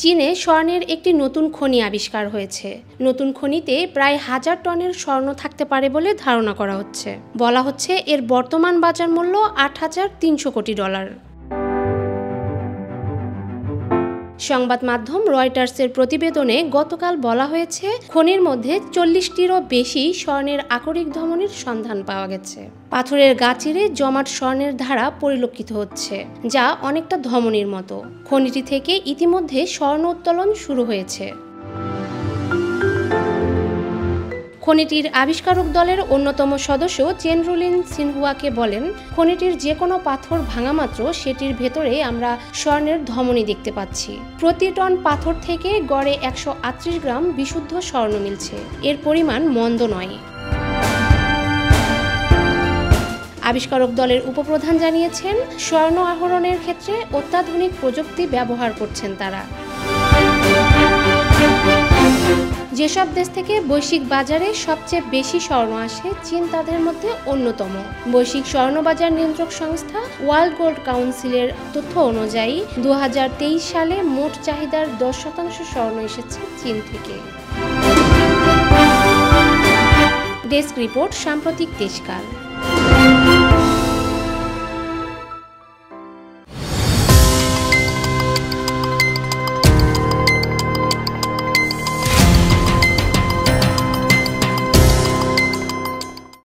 চীনে স্বর্ণের একটি নতুন খনি আবিষ্কার হয়েছে। নতুন খনিতে প্রায় 1000 টনের স্বর্ণ থাকতে পারে বলে ধারণা করা হচ্ছে। বলা হচ্ছে এর বর্তমান বাজার মূল্য $8,300 কোটি। সংবাদ মাধ্যম রয়টার্সের প্রতিবেদনে গতকাল বলা হয়েছে, খনির মধ্যে 40টিরও বেশি স্বর্ণের আকরিক ধমনির সন্ধান পাওয়া গেছে। পাথরের গা চিরে জমাট স্বর্ণের ধারা পরিলক্ষিত হচ্ছে, যা অনেকটা ধমনির মতো। খনিটি থেকে ইতিমধ্যে স্বর্ণ উত্তোলন শুরু হয়েছে। খনিটির আবিষ্কারক দলের অন্যতম সদস্য চেনরুলিন সিনহুয়াকে বলেন, খনিটির যে কোনো পাথর ভাঙা মাত্র সেটির ভেতরে আমরা স্বর্ণের ধমনী দেখতে পাচ্ছি। প্রতি টন পাথর থেকে গড়ে 138 গ্রাম বিশুদ্ধ স্বর্ণ মিলছে। এর পরিমাণ মন্দ নয়। আবিষ্কারক দলের উপপ্রধান জানিয়েছেন, স্বর্ণ আহরণের ক্ষেত্রে অত্যাধুনিক প্রযুক্তি ব্যবহার করছেন তারা। যেসব দেশ থেকে বৈশ্বিক বাজারে সবচেয়ে বেশি স্বর্ণ আসে, চীন তাদের মধ্যে অন্যতম। বৈশ্বিক স্বর্ণ বাজার নিয়ন্ত্রক সংস্থা ওয়ার্ল্ড গোল্ড কাউন্সিলের তথ্য অনুযায়ী 2023 সালে মোট চাহিদার 10% স্বর্ণ এসেছে চীন থেকে। ডেস্ক রিপোর্ট, সাম্প্রতিক দেশকাল।